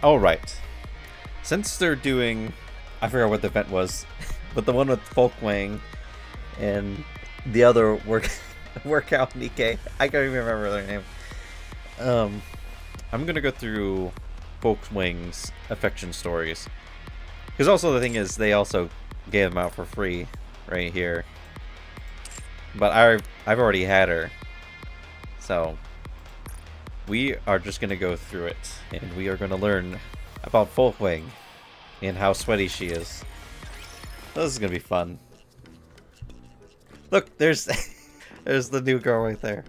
Alright. Since they're doing... I forgot what the event was. But the one with Folkwang and the other workout Nikke. I can't even remember their name. I'm gonna go through Folkwang's affection stories. Because also the thing is, they also gave them out for free right here. But I've already had her. So we are just gonna go through it, and we are gonna learn about Folkwang and how sweaty she is. This is gonna be fun. Look, there's there's the new girl right there.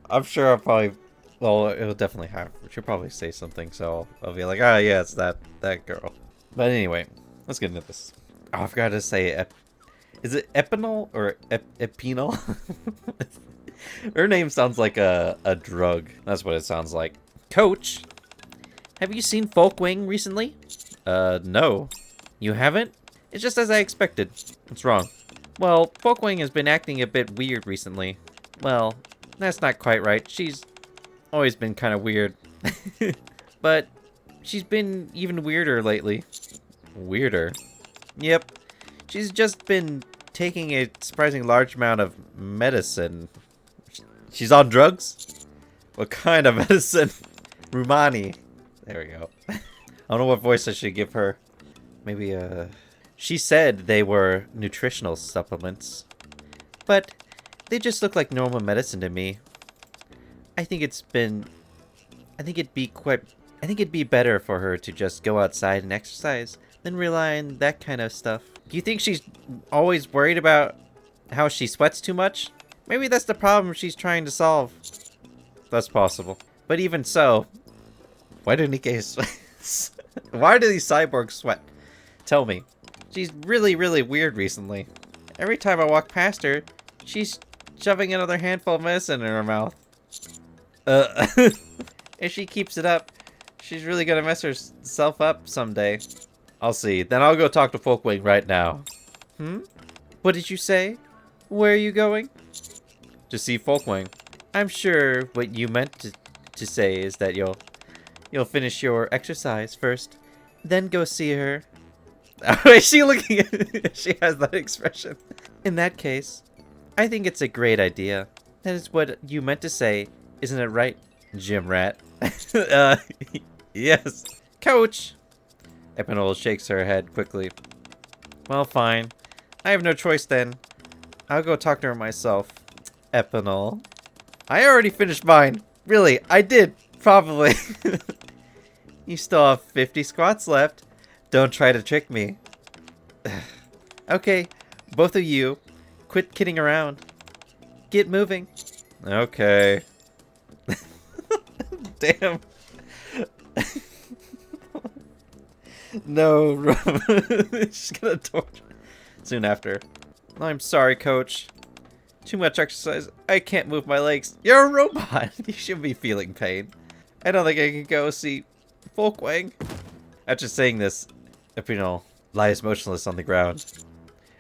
I'm sure I'll probably, well, it'll definitely have. She'll probably say something, so I'll be like, ah, yeah, it's that girl. But anyway, let's get into this. Oh, I forgot to say, is it Epinol or Epinol? Her name sounds like a drug. That's what it sounds like. Coach, have you seen Folkwang recently? No. You haven't? It's just as I expected. What's wrong? Well, Folkwang has been acting a bit weird recently. Well, that's not quite right. She's always been kind of weird. But she's been even weirder lately. Weirder? Yep. She's just been taking a surprisingly large amount of medicine. She's on drugs? What kind of medicine? Rumani. There we go. I don't know what voice I should give her. Maybe, She said they were nutritional supplements. But they just look like normal medicine to me. I think it'd be better for her to just go outside and exercise than rely on that kind of stuff. Do you think she's always worried about how she sweats too much? Maybe that's the problem she's trying to solve. That's possible. But even so, why do Nikke sweat? Why do these cyborgs sweat? Tell me. She's really, really weird recently. Every time I walk past her, she's shoving another handful of medicine in her mouth. If she keeps it up, she's really gonna mess herself up someday. I'll see. Then I'll go talk to Folkwang right now. What did you say? Where are you going? To see Folkwang. I'm sure what you meant to say is that you'll finish your exercise first, then go see her. Is she looking at... She has that expression. In that case, I think it's a great idea. That is what you meant to say, isn't it right, gym rat? Yes. Coach! Epinol shakes her head quickly. Well, fine. I have no choice then. I'll go talk to her myself. Epinol. I already finished mine. Really, I did. Probably. You still have 50 squats left. Don't try to trick me. Okay, both of you, quit kidding around. Get moving. Okay. Damn. No, she's gonna torture. Soon after. I'm sorry, coach. Too much exercise. I can't move my legs. You're a robot. You shouldn't be feeling pain. I don't think I can go see Folkwang. After saying this, Epinol lies motionless on the ground.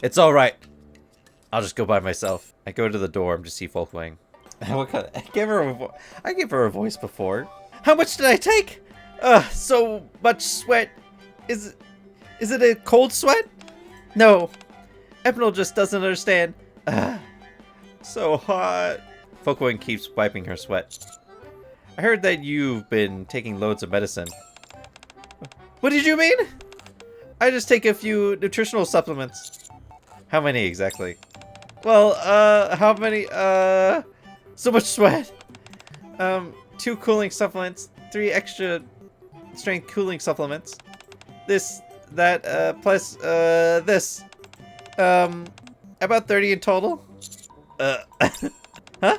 It's alright. I'll just go by myself. I go to the dorm to see Folkwang. What kind of, I gave her a voice before. How much did I take? So much sweat. Is it a cold sweat? No. Epinol just doesn't understand. So hot. Folkwang keeps wiping her sweat. I heard that you've been taking loads of medicine. What did you mean? I just take a few nutritional supplements. How many exactly? Well, how many, so much sweat. 2 cooling supplements, 3 extra strength cooling supplements. This, that, plus, this. About 30 in total. Huh?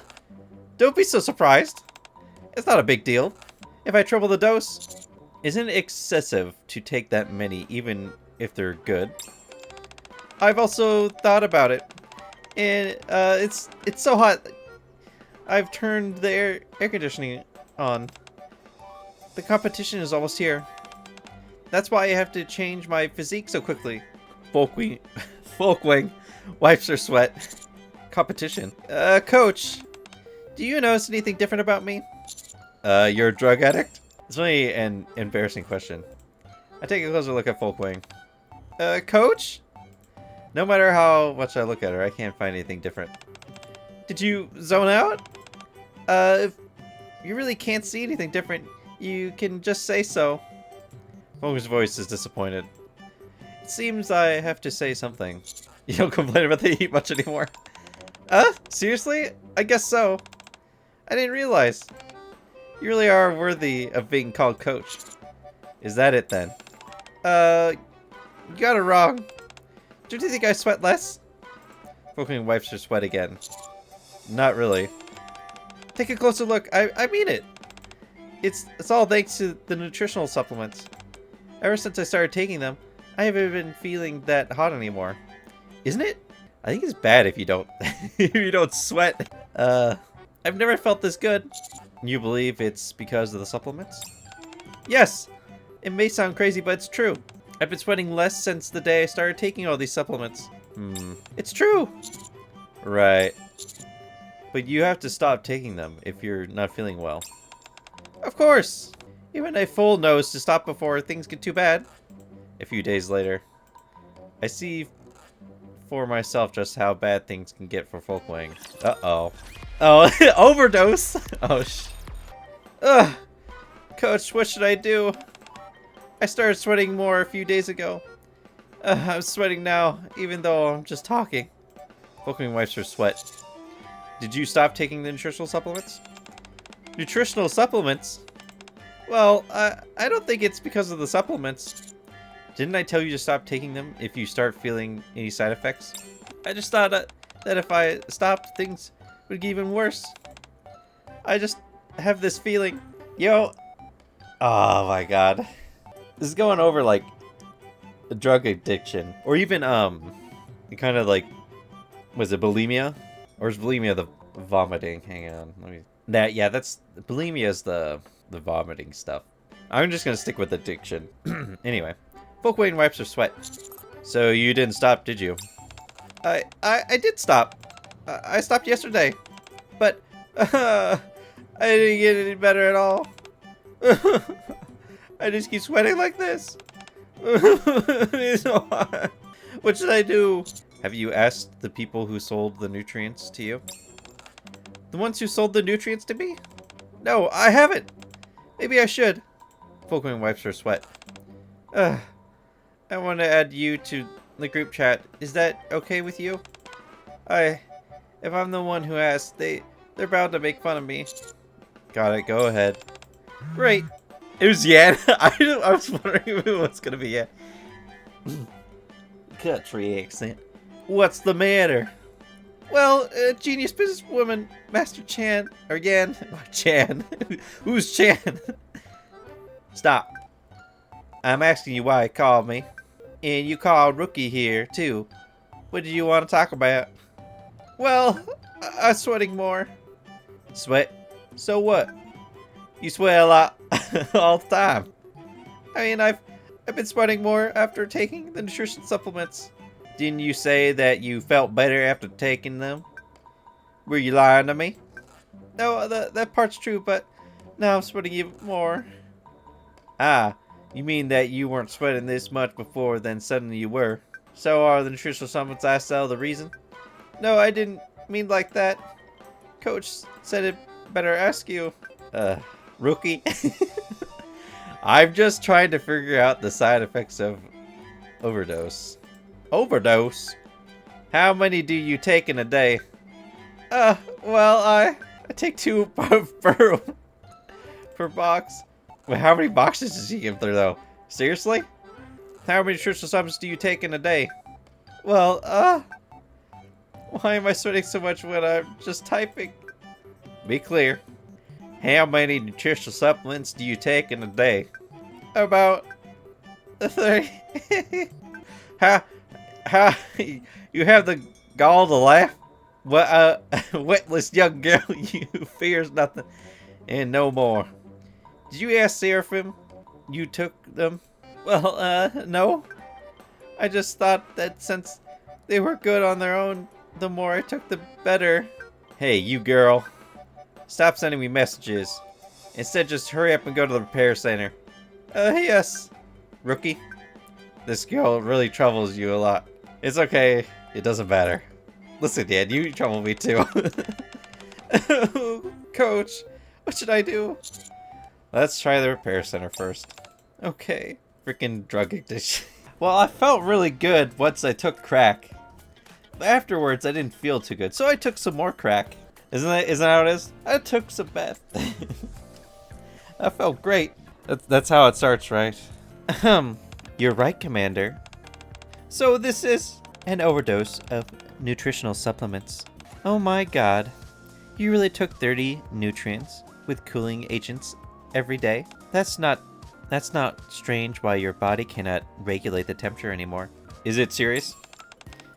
Don't be so surprised. It's not a big deal. If I triple the dose, isn't it excessive to take that many, even if they're good? I've also thought about it, and it's so hot. I've turned the air conditioning on. The competition is almost here. That's why I have to change my physique so quickly. Folkwang wipes her sweat. Competition. Coach, do you notice anything different about me? You're a drug addict? It's really an embarrassing question. I take a closer look at Folkwang. Coach? No matter how much I look at her, I can't find anything different. Did you zone out? If you really can't see anything different, you can just say so. Folkwang's voice is disappointed. It seems I have to say something. You don't complain about the heat much anymore. Seriously? I guess so. I didn't realize. You really are worthy of being called coach. Is that it then? You got it wrong. Do you think I sweat less? Folkwang wipes her sweat again. Not really. Take a closer look. I mean it. It's all thanks to the nutritional supplements. Ever since I started taking them, I haven't been feeling that hot anymore. Isn't it? I think it's bad if you don't if you don't sweat. I've never felt this good. You believe it's because of the supplements? Yes. It may sound crazy, but it's true. I've been sweating less since the day I started taking all these supplements. It's true. Right. But you have to stop taking them if you're not feeling well. Of course. Even a fool knows to stop before things get too bad. A few days later, I see for myself just how bad things can get for Folkwang. Uh-oh. Oh, overdose. Oh, Ugh. Coach, what should I do? I started sweating more a few days ago. I'm sweating now, even though I'm just talking. Folkwang wipes her sweat. Did you stop taking the nutritional supplements? Nutritional supplements? Well, I don't think it's because of the supplements. Didn't I tell you to stop taking them if you start feeling any side effects? I just thought that if I stopped, things would get even worse. I just have this feeling. Yo. Oh my god. This is going over like a drug addiction. Or even kind of like, was it bulimia? Or is bulimia the vomiting? Hang on. Yeah, that's bulimia is the vomiting stuff. I'm just gonna stick with addiction. Anyway. Folkwang wipes her sweat. So you didn't stop, did you? I did stop. I stopped yesterday. But I didn't get any better at all. I just keep sweating like this. It's so hard. What should I do? Have you asked the people who sold the nutrients to you? The ones who sold the nutrients to me? No, I haven't. Maybe I should. Folkwang wipes her sweat. I want to add you to the group chat. Is that okay with you? If I'm the one who asked, they're bound to make fun of me. Got it. Go ahead. Great. It was Yan. I was wondering if it was gonna be Yan. Country accent. What's the matter? Well, genius businesswoman, Master Chan, or Yan, Chan. Who's Chan? Stop. I'm asking you why you called me. And you called Rookie here, too. What did you want to talk about? Well, I'm sweating more. Sweat? So what? You sweat a lot all the time. I mean, I've been sweating more after taking the nutrition supplements. Didn't you say that you felt better after taking them? Were you lying to me? No, that part's true, but now I'm sweating even more. Ah, you mean that you weren't sweating this much before, then suddenly you were. So are the nutritional supplements I sell the reason? No, I didn't mean like that. Coach said it better ask you. Rookie? I'm just trying to figure out the side effects of overdose. Overdose? How many do you take in a day? Well, I take 2 per box. Wait, how many boxes does he give through, though? Seriously? How many nutritional supplements do you take in a day? Well, why am I sweating so much when I'm just typing? Be clear. How many nutritional supplements do you take in a day? About 30. How you have the gall to laugh? What, witless young girl, you fears nothing and no more. Did you ask Seraphim? You took them? Well, no. I just thought that since they were good on their own, the more I took, the better. Hey, you girl. Stop sending me messages. Instead, just hurry up and go to the repair center. Yes. rookie. This girl really troubles you a lot. It's okay. It doesn't matter. Listen, Dan, you trouble me too. Coach, what should I do? Let's try the repair center first. Okay. Freaking drug addiction. Well, I felt really good once I took crack. But afterwards, I didn't feel too good, so I took some more crack. Isn't that how it is? I took some meth. That felt great. That's how it starts, right? You're right, Commander. So this is an overdose of nutritional supplements. Oh my god. You really took 30 nutrients with cooling agents every day? That's not strange why your body cannot regulate the temperature anymore. Is it serious?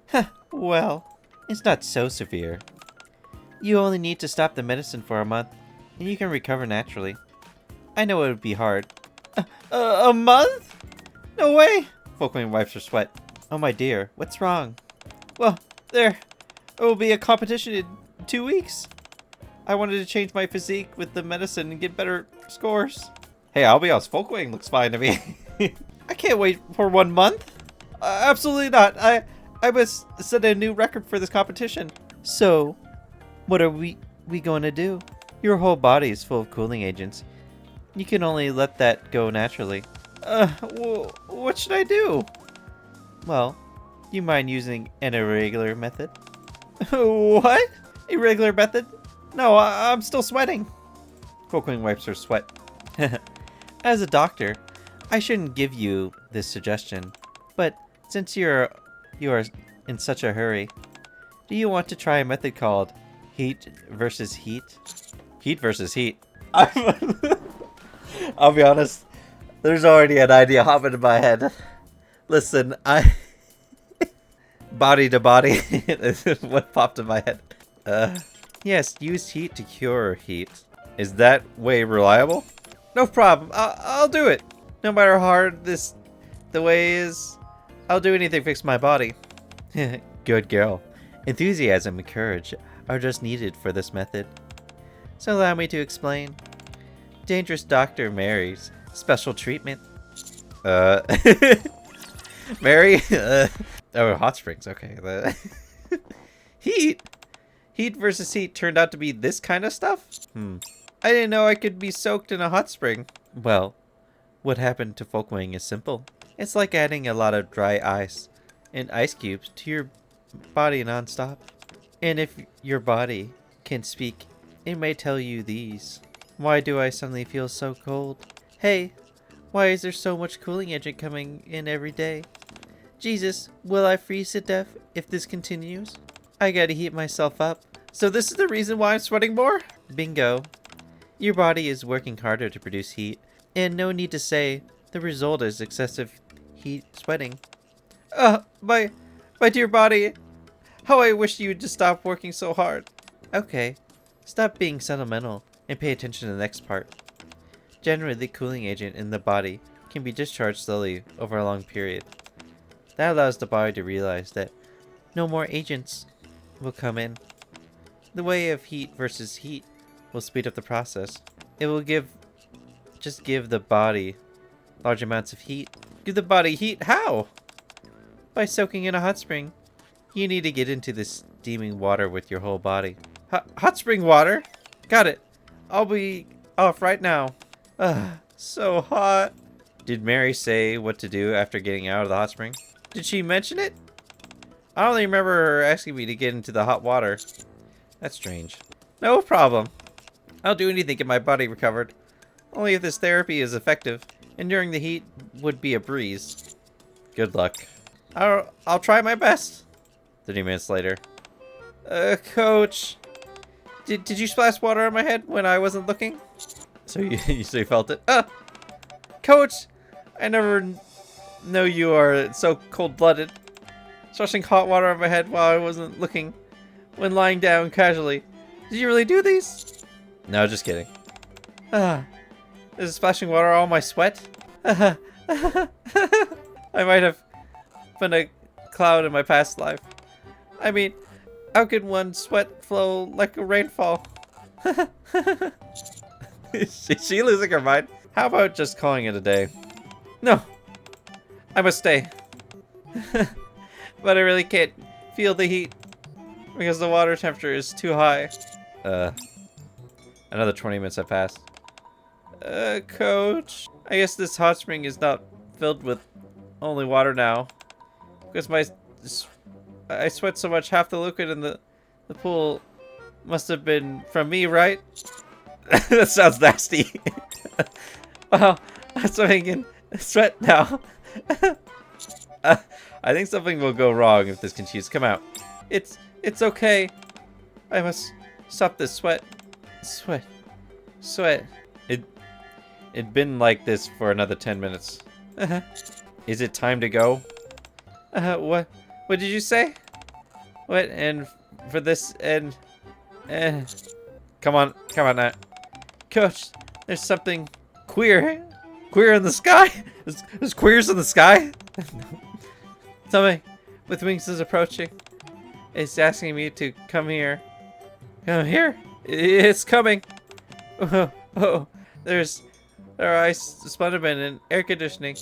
Huh, well, it's not so severe. You only need to stop the medicine for a month, and you can recover naturally. I know it would be hard. A month? No way! Folkwang wipes her sweat. Oh my dear, what's wrong? Well, there will be a competition in 2 weeks. I wanted to change my physique with the medicine and get better scores. Hey, I'll be honest, Folkwang looks fine to me. I can't wait for 1 month. Absolutely not. I must set a new record for this competition. So, what are we going to do? Your whole body is full of cooling agents. You can only let that go naturally. What should I do? Well, do you mind using an irregular method? What? Irregular method? No, I'm still sweating. Folkwang wipes her sweat. As a doctor, I shouldn't give you this suggestion, but since you are in such a hurry, do you want to try a method called heat versus heat? Heat versus heat. I'll be honest, there's already an idea hopping in my head. Listen, body to body. What popped in my head? Yes, use heat to cure heat. Is that way reliable? No problem. I'll do it. No matter how hard the way is, I'll do anything to fix my body. Good girl. Enthusiasm and courage are just needed for this method. So allow me to explain. Dangerous Dr. Mary's special treatment. Mary? Oh, hot springs. Okay. Heat? Heat versus heat turned out to be this kind of stuff? I didn't know I could be soaked in a hot spring. Well, what happened to Folkwang is simple. It's like adding a lot of dry ice and ice cubes to your body non-stop. And if your body can speak, it may tell you these. Why do I suddenly feel so cold? Hey, why is there so much cooling agent coming in every day? Jesus, will I freeze to death if this continues? I gotta heat myself up. So this is the reason why I'm sweating more? Bingo. Your body is working harder to produce heat, and no need to say, the result is excessive heat sweating. My dear body, how I wish you'd just stop working so hard. Okay, stop being sentimental and pay attention to the next part. Generally, the cooling agent in the body can be discharged slowly over a long period. That allows the body to realize that no more agents will come in. The way of heat versus heat will speed up the process. It will just give the body large amounts of heat. Give the body heat? How? By soaking in a hot spring. You need to get into this steaming water with your whole body. Hot spring water? Got it. I'll be off right now. So hot. Did Mary say what to do after getting out of the hot spring? Did she mention it? I only remember her asking me to get into the hot water. That's strange. No problem. I'll do anything to get my body recovered. Only if this therapy is effective. Enduring the heat would be a breeze. Good luck. I'll try my best. 30 minutes later. Coach. Did you splash water on my head when I wasn't looking? So you felt it? Coach! I never know you are so cold-blooded. Splashing hot water on my head while I wasn't looking. When lying down casually. Did you really do these? No, just kidding. Is splashing water all my sweat? I might have been a cloud in my past life. I mean, how could one sweat flow like a rainfall? Is she losing her mind? How about just calling it a day? No, I must stay. But I really can't feel the heat because the water temperature is too high. Another 20 minutes have passed. Coach, I guess this hot spring is not filled with only water now. Because I sweat so much, half the liquid in the pool must have been from me, right? That sounds nasty. Wow, I'm swimming in sweat now. I think something will go wrong if this continues. Come out. It's okay. I must stop this sweat. Sweat. It'd been like this for another 10 minutes. Is it time to go? What did you say? What, and for this, and come on now. Coach, there's something queer in the sky? There's queers in the sky? Something with wings is approaching. It's asking me to come here. Come here? It's coming. Oh, there are ice, splendour, and air conditioning.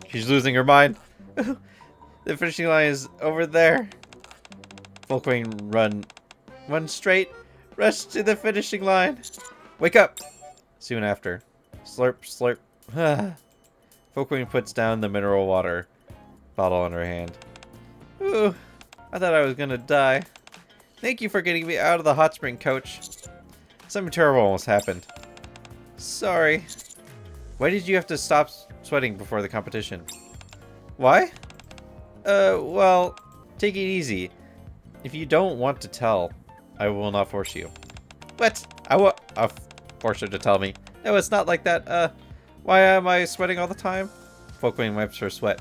She's losing her mind. The finishing line is over there. Folkwang, run straight. Rush to the finishing line. Wake up. Soon after. Slurp, slurp. Folkwang puts down the mineral water bottle in her hand. Ooh, I thought I was gonna die. Thank you for getting me out of the hot spring, Coach. Something terrible almost happened. Sorry. Why did you have to stop sweating before the competition? Why? Well, take it easy. If you don't want to tell, I will not force you. What? I'll force her to tell me. No, it's not like that. Why am I sweating all the time? Folkwang wipes her sweat.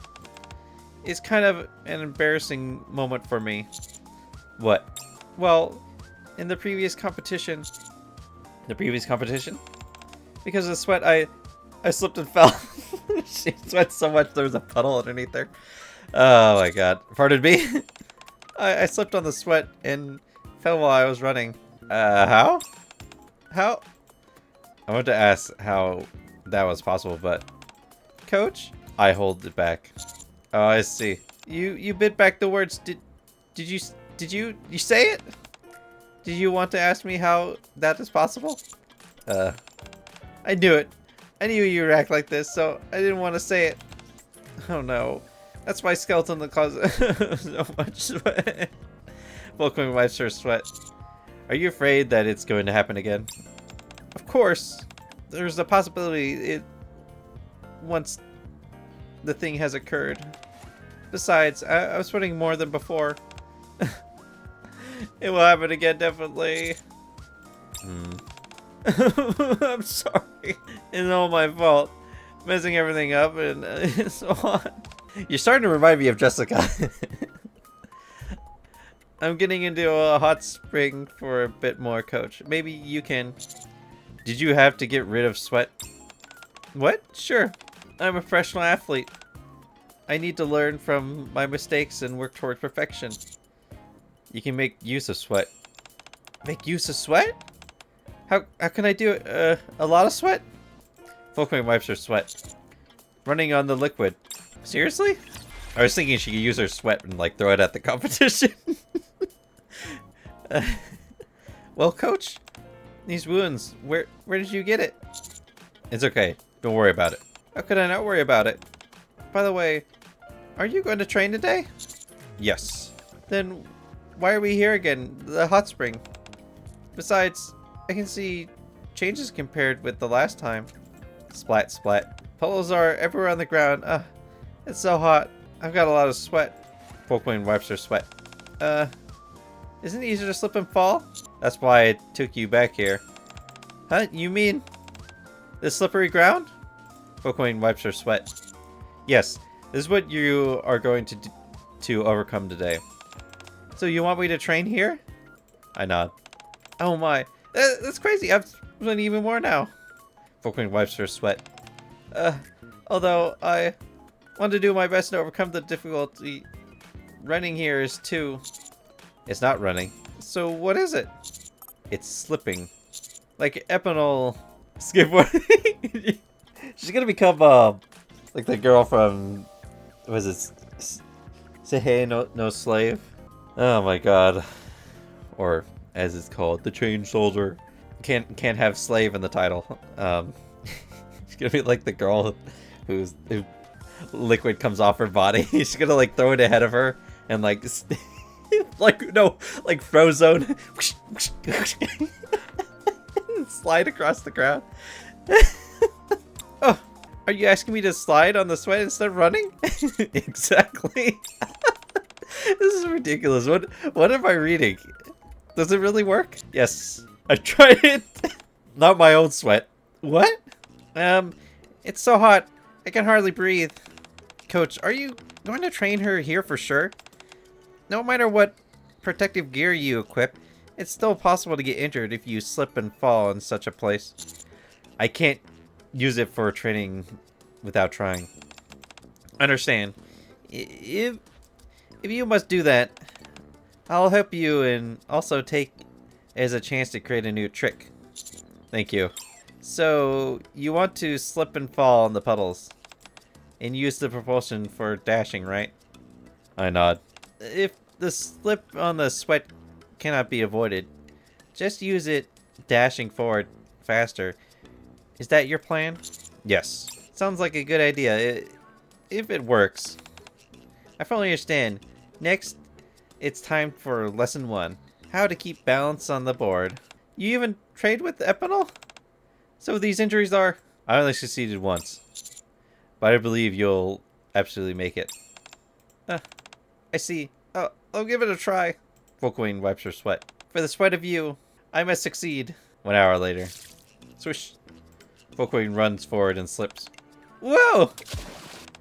It's kind of an embarrassing moment for me. What? Well, in the previous competition. The previous competition? Because of the sweat, I slipped and fell. She sweat so much there was a puddle underneath there. Oh my god. Pardon me? I slipped on the sweat and fell while I was running. How? How? I wanted to ask how that was possible, but... Coach? I hold it back. Oh, I see. You bit back the words. Did you say it? Did you want to ask me how that is possible? I knew it. I knew you would act like this, so I didn't want to say it. Oh no. That's my skeleton that causes so much sweat. Folkwang wipes her sweat. Are you afraid that it's going to happen again? Of course. There's a possibility once the thing has occurred. Besides, I was sweating more than before. It will happen again, definitely. I'm sorry. It's all my fault. Messing everything up and so on. You're starting to remind me of Jessica. I'm getting into a hot spring for a bit more, Coach. Maybe you can. Did you have to get rid of sweat? What? Sure. I'm a professional athlete. I need to learn from my mistakes and work toward perfection. You can make use of sweat. Make use of sweat? How can I do it? A lot of sweat? Folkwang wipes her sweat. Running on the liquid. Seriously? I was thinking she could use her sweat and like throw it at the competition. Well, Coach, these wounds, where did you get it? It's okay. Don't worry about it. How could I not worry about it? By the way, are you going to train today? Yes. Then why are we here again? The hot spring. Besides, I can see changes compared with the last time. Splat, splat. Puddles are everywhere on the ground. It's so hot. I've got a lot of sweat. Folkwang wipes her sweat. Isn't it easier to slip and fall? That's why I took you back here. Huh? You mean the slippery ground? Folkwang wipes her sweat. Yes, this is what you are going to overcome today. So you want me to train here? I nod. Oh my, that's crazy. I'm sweating even more now. Folkwang wipes her sweat. Although I want to do my best to overcome the difficulty. Running here is too... It's not running. So what is it? It's slipping. Like Epinal skateboarding. She's gonna become Like the girl from, was it Say Hey No Slave? Oh my god. Or as it's called, the Chain Soldier. Can't have slave in the title. She's gonna be like the girl who liquid comes off her body. She's gonna like throw it ahead of her and like like Frozone. Slide across the ground. Oh, are you asking me to slide on the sweat instead of running? Exactly. This is ridiculous. What am I reading? Does it really work? Yes. I tried it. Not my own sweat. What? It's so hot. I can hardly breathe. Coach, are you going to train her here for sure? No matter what protective gear you equip, it's still possible to get injured if you slip and fall in such a place. I can't use it for training without trying. Understand. If you must do that, I'll help you and also take it as a chance to create a new trick. Thank you. So, you want to slip and fall in the puddles and use the propulsion for dashing, right? I nod. If the slip on the sweat cannot be avoided, just use it dashing forward faster. Is that your plan? Yes. Sounds like a good idea, if it works. I finally understand. Next, it's time for lesson 1. How to keep balance on the board. You even trade with Epinal? So these injuries are... I only succeeded once. But I believe you'll absolutely make it. I see. I'll give it a try. Folkwang wipes her sweat. For the sweat of you, I must succeed. 1 hour later. Swish. Folkwang runs forward and slips. Whoa!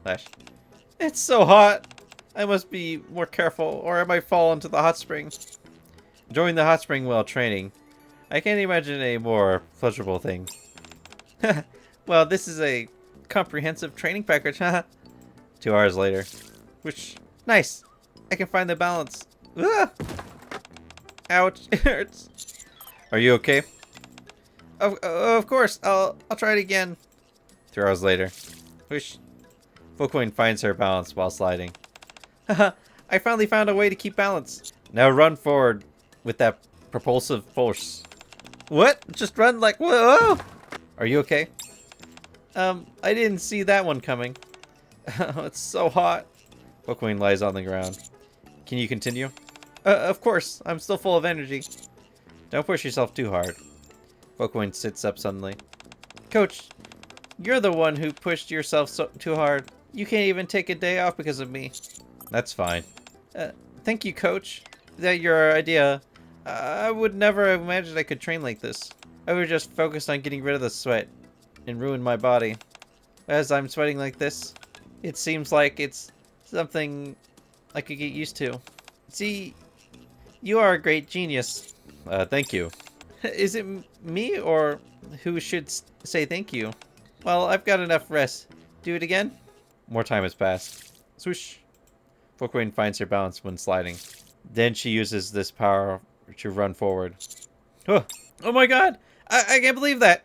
Flash. It's so hot. I must be more careful, or I might fall into the hot spring. Enjoying the hot spring while training. I can't imagine a more pleasurable thing. Well, this is a comprehensive training package, haha. 2 hours later. Which, nice. I can find the balance. Ah! Ouch, it hurts. Are you okay? Of course, I'll try it again. 3 hours later. Whoosh. Folkwang finds her balance while sliding. Haha, I finally found a way to keep balance. Now run forward with that propulsive force. What? Just run like, whoa! Are you okay? I didn't see that one coming. It's so hot. Folkwang lies on the ground. Can you continue? Of course. I'm still full of energy. Don't push yourself too hard. Folkwang sits up suddenly. Coach, you're the one who pushed yourself too hard. You can't even take a day off because of me. That's fine. Thank you, Coach. That your idea. I would never have imagined I could train like this. I was just focused on getting rid of the sweat and ruin my body. As I'm sweating like this, it seems like it's something I could get used to. See, you are a great genius. Thank you. Is it me or who should say thank you? Well, I've got enough rest. Do it again? More time has passed. Swoosh. Folkwang finds her balance when sliding. Then she uses this power to run forward. Oh my god! I can't believe that!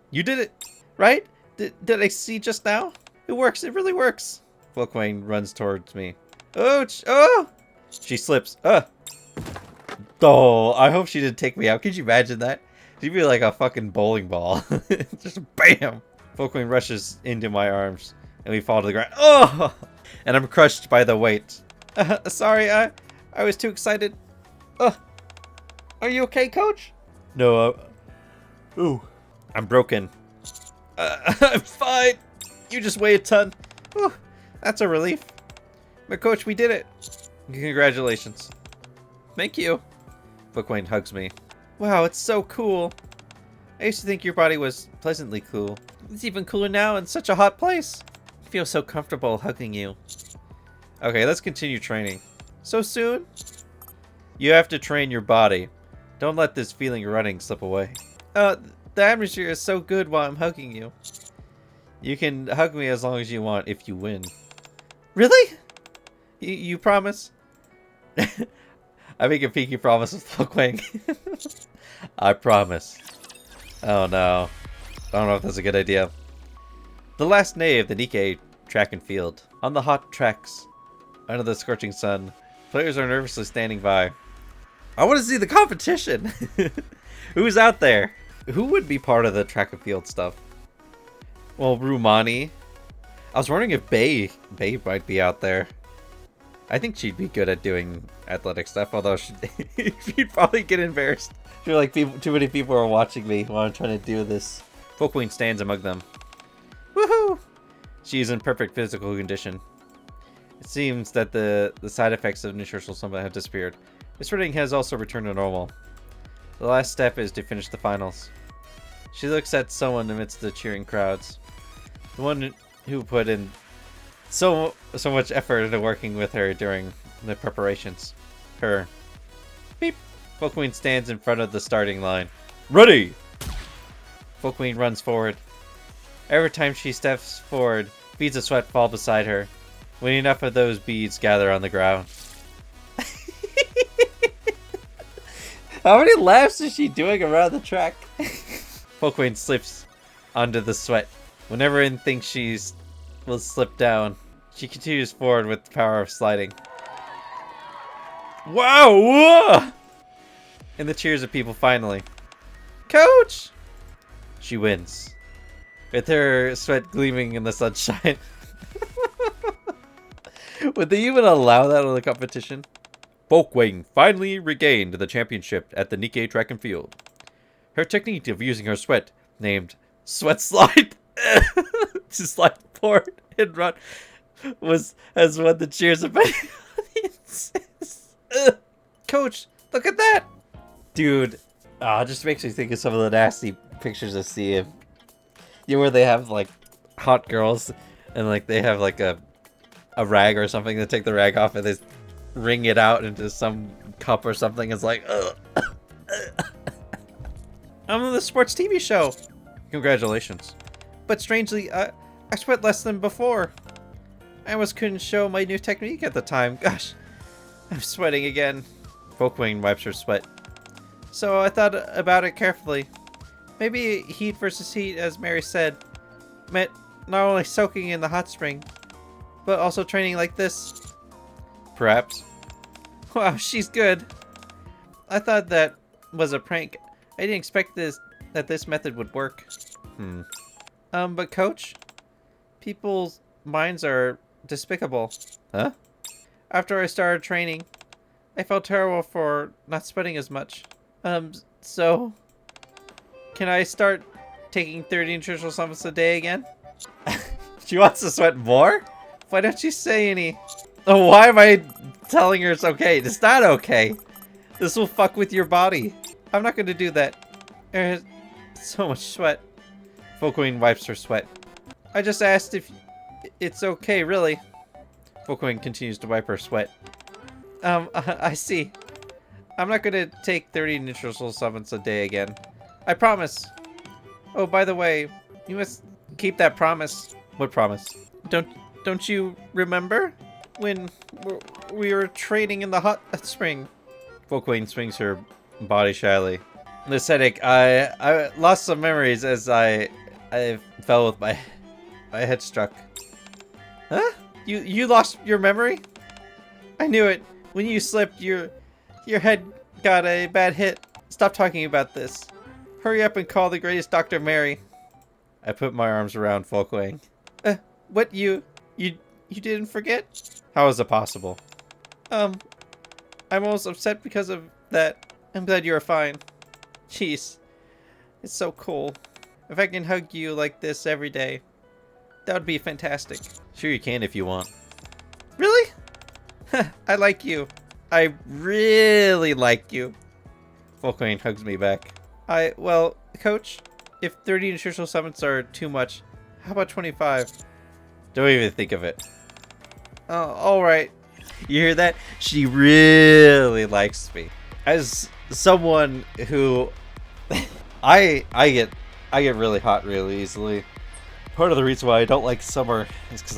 You did it! Right? Did I see just now? It works, it really works! Folkwang runs towards me. Oh! She slips. Oh, I hope she didn't take me out. Could you imagine that? She'd be like a fucking bowling ball. Just bam! Folkwang rushes into my arms, and we fall to the ground. Oh! And I'm crushed by the weight. Sorry, I was too excited. Are you okay, Coach? No, ooh. I'm broken. I'm fine. You just weigh a ton. Whew, that's a relief. But Coach, we did it. Congratulations. Thank you. Folkwang hugs me. Wow, it's so cool. I used to think your body was pleasantly cool. It's even cooler now in such a hot place. I feel so comfortable hugging you. Okay, let's continue training. So soon? You have to train your body. Don't let this feeling of running slip away. The atmosphere is so good while I'm hugging you. You can hug me as long as you want if you win. Really? You promise? I make a pinky promise with Folkwang. I promise. Oh no. I don't know if that's a good idea. The last day of the Nikke track and field. On the hot tracks, under the scorching sun, players are nervously standing by. I want to see the competition! Who's out there? Who would be part of the track and field stuff? Well, Rumani. I was wondering if Bae might be out there. I think she'd be good at doing athletic stuff, although she'd probably get embarrassed. I feel like too many people are watching me while I'm trying to do this. Folkwang stands among them. Woohoo! She is in perfect physical condition. It seems that the side effects of nutritional supplement have disappeared. This rating has also returned to normal. The last step is to finish the finals. She looks at someone amidst the cheering crowds. The one who put in so much effort into working with her during the preparations. Her. Beep. Folkwang stands in front of the starting line. Ready! Folkwang runs forward. Every time she steps forward, beads of sweat fall beside her. When enough of those beads gather on the ground. How many laps is she doing around the track? Folkwang slips onto the sweat. Whenever Anne thinks she's will slip down, she continues forward with the power of sliding. Wow! Whoa! And the cheers of people finally. Coach! She wins. With her sweat gleaming in the sunshine. Would they even allow that on the competition? Folkwang finally regained the championship at the Nikke track and field. Her technique of using her sweat, named Sweat Slide, to slide forward and run, has won the cheers of many audiences. Coach, look at that! Dude, it just makes me think of some of the nasty pictures I see of, you know, where they have like hot girls and like they have like a rag or something. They take the rag off and they wring it out into some cup or something. It's like, ugh. I'm on the sports TV show. Congratulations. But strangely, I sweat less than before. I almost couldn't show my new technique at the time. Gosh, I'm sweating again. Folkwang wipes her sweat. So I thought about it carefully. Maybe heat versus heat, as Mary said, meant not only soaking in the hot spring, but also training like this. Perhaps. Wow, she's good. I thought that was a prank. I didn't expect that this method would work. But coach, people's minds are despicable. Huh? After I started training, I felt terrible for not sweating as much. So can I start taking 30 nutritional supplements a day again? She wants to sweat more? Why don't you say any? Oh, why am I telling her it's okay? It's not okay. This will fuck with your body. I'm not going to do that. There's so much sweat. Folkwang wipes her sweat. I just asked if it's okay, really. Folkwang continues to wipe her sweat. I see. I'm not going to take 30 nutritional supplements a day again. I promise. Oh, by the way, you must keep that promise. What promise? Don't you remember when we were training in the hot spring? Folkwang swings her body shyly. This headache, I lost some memories as I fell with my head struck. Huh? You lost your memory? I knew it. When you slipped, your head got a bad hit. Stop talking about this. Hurry up and call the greatest Dr. Mary. I put my arms around Folkwang. What, you didn't forget? How is it possible? I'm almost upset because of that. I'm glad you're fine. Jeez. It's so cool. If I can hug you like this every day, that would be fantastic. Sure you can if you want. Really? I like you. I really like you. Folkwang hugs me back. Well, coach, if 30 nutritional supplements are too much, how about 25? Don't even think of it. Oh, alright. You hear that? She really likes me. As someone who I get really hot really easily. Part of the reason why I don't like summer is because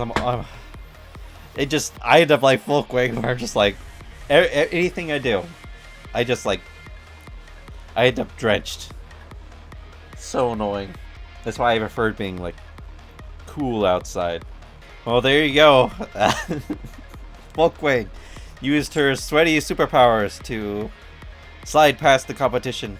I end up like Folkwang, where I'm just like anything I do, I end up drenched. So annoying. That's why I preferred being like cool outside. Well, there you go. Folkwang used her sweaty superpowers to slide past the competition.